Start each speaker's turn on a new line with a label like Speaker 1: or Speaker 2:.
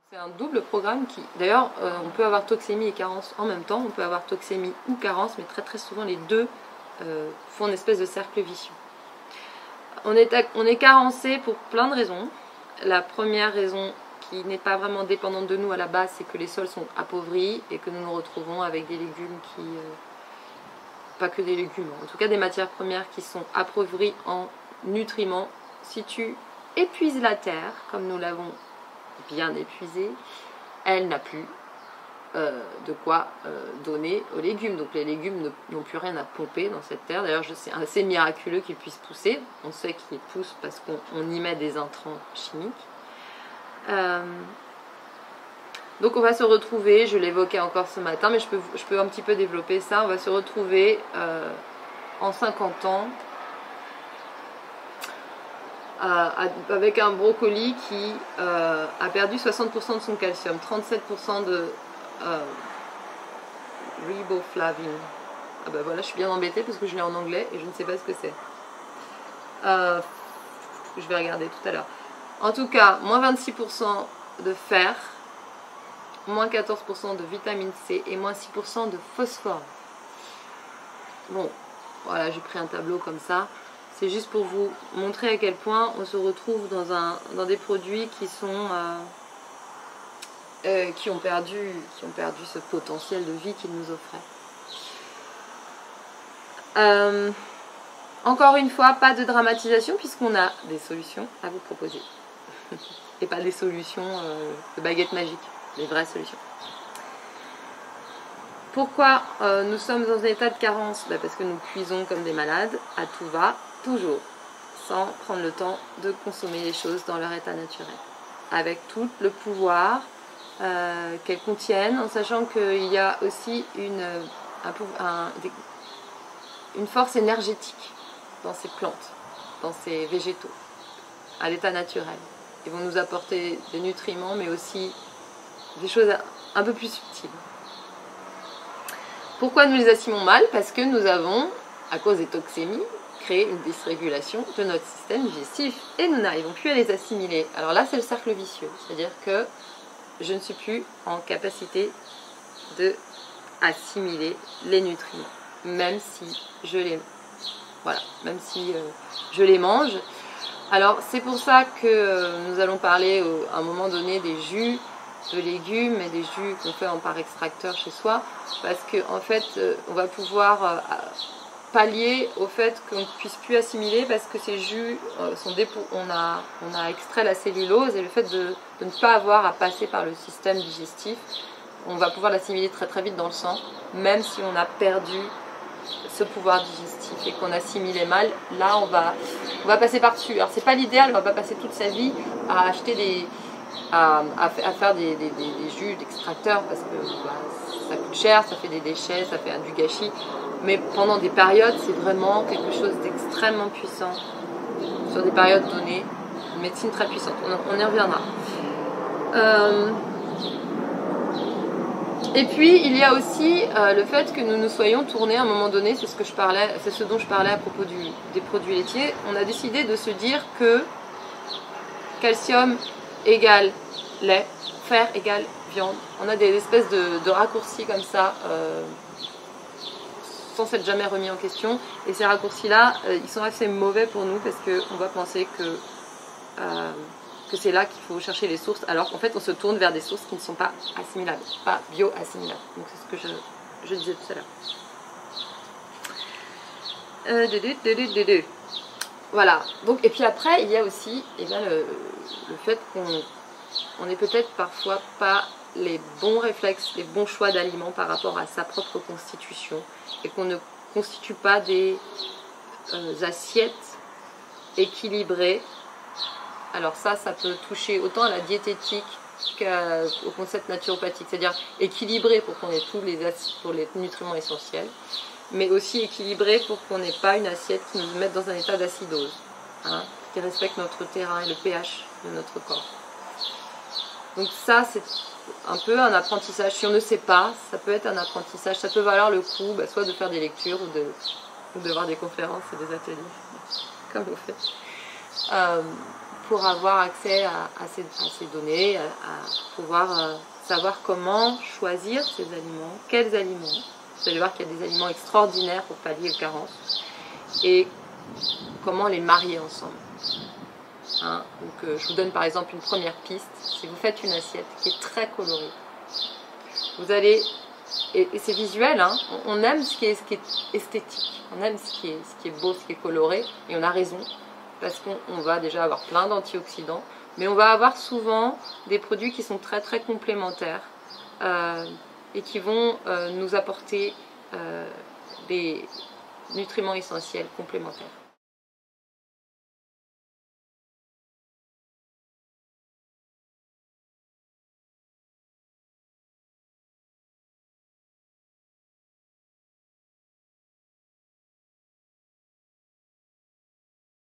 Speaker 1: C'est un double programme qui, d'ailleurs, on peut avoir toxémie et carence en même temps, on peut avoir toxémie ou carence, mais très souvent les deux font une espèce de cercle vicieux. On est carencé pour plein de raisons. La première raison qui n'est pas vraiment dépendante de nous à la base, c'est que les sols sont appauvris et que nous nous retrouvons avec des légumes qui... pas que des légumes, en tout cas des matières premières qui sont appauvries en nutriments. Si tu épuises la terre, comme nous l'avons bien épuisée, elle n'a plus de quoi donner aux légumes. Donc les légumes n'ont plus rien à pomper dans cette terre. D'ailleurs, c'est assez miraculeux qu'ils puissent pousser. On sait qu'ils poussent parce qu'on y met des intrants chimiques. Donc on va se retrouver, je l'évoquais encore ce matin, mais je peux un petit peu développer ça. On va se retrouver en 50 ans avec un brocoli qui a perdu 60% de son calcium, 37% de riboflavin. Ah ben voilà, je suis bien embêtée parce que je l'ai en anglais et je ne sais pas ce que c'est. Je vais regarder tout à l'heure. En tout cas, moins 26% de fer, moins 14% de vitamine C et moins 6% de phosphore. Bon, voilà, j'ai pris un tableau comme ça. C'est juste pour vous montrer à quel point on se retrouve dans des produits qui sont qui ont perdu ce potentiel de vie qu'ils nous offraient. Encore une fois, pas de dramatisation puisqu'on a des solutions à vous proposer. Et pas des solutions de baguette magique, des vraies solutions. Pourquoi nous sommes dans un état de carence? Parce que nous cuisons comme des malades, à tout va, toujours, sans prendre le temps de consommer les choses dans leur état naturel. Avec tout le pouvoir qu'elles contiennent, en sachant qu'il y a aussi une force énergétique dans ces plantes, dans ces végétaux, à l'état naturel. Ils vont nous apporter des nutriments, mais aussi des choses un peu plus subtiles. Pourquoi nous les assimilons mal? Parce que nous avons, à cause des toxémies, créé une dysrégulation de notre système digestif et nous n'arrivons plus à les assimiler. Alors là, c'est le cercle vicieux, c'est-à-dire que je ne suis plus en capacité de assimiler les nutriments, même si je les, je les mange. Alors c'est pour ça que nous allons parler à un moment donné des jus de légumes et des jus qu'on fait par extracteur chez soi, parce qu'en fait on va pouvoir pallier au fait qu'on ne puisse plus assimiler parce que ces jus on a extrait la cellulose et le fait de ne pas avoir à passer par le système digestif, on va pouvoir l'assimiler très vite dans le sang, même si on a perdu ce pouvoir digestif et qu'on assimilait mal. Là on va passer par-dessus. Alors c'est pas l'idéal, on va pas passer toute sa vie à acheter à faire des jus d'extracteur parce que ça coûte cher, ça fait des déchets, ça fait du gâchis. Mais pendant des périodes, c'est vraiment quelque chose d'extrêmement puissant. Sur des périodes données, une médecine très puissante. On y reviendra. Et puis, il y a aussi le fait que nous nous soyons tournés à un moment donné, c'est ce dont je parlais à propos des produits laitiers. On a décidé de se dire que calcium égale lait, fer égale viande. On a des espèces de raccourcis comme ça, sans s'être jamais remis en question. Et ces raccourcis-là, ils sont assez mauvais pour nous parce qu'on va penser que c'est là qu'il faut chercher les sources, alors qu'en fait on se tourne vers des sources qui ne sont pas assimilables, pas bio-assimilables. Donc c'est ce que je disais tout à l'heure. Voilà. Donc, et puis après, il y a aussi le fait qu'on n'est peut-être parfois pas les bons réflexes, les bons choix d'aliments par rapport à sa propre constitution et qu'on ne constitue pas des assiettes équilibrées. Alors ça peut toucher autant à la diététique qu'au concept naturopathique, c'est-à-dire équilibré pour qu'on ait pour les nutriments essentiels, mais aussi équilibré pour qu'on n'ait pas une assiette qui nous mette dans un état d'acidose, qui respecte notre terrain et le pH de notre corps. Donc ça, c'est un peu un apprentissage. Si on ne sait pas, ça peut être un apprentissage. Ça peut valoir le coup soit de faire des lectures ou de voir des conférences et des ateliers, comme vous faites. pour avoir accès à ces données, à pouvoir savoir comment choisir ces aliments, quels aliments. Vous allez voir qu'il y a des aliments extraordinaires pour pallier aux carences et comment les marier ensemble. Hein, donc, je vous donne par exemple une première piste. Si vous faites une assiette qui est très colorée, vous allez, et c'est visuel, hein, on aime ce qui est esthétique, on aime ce qui est beau, ce qui est coloré, et on a raison, parce qu'on va déjà avoir plein d'antioxydants, mais on va avoir souvent des produits qui sont très très complémentaires et qui vont nous apporter des nutriments essentiels complémentaires.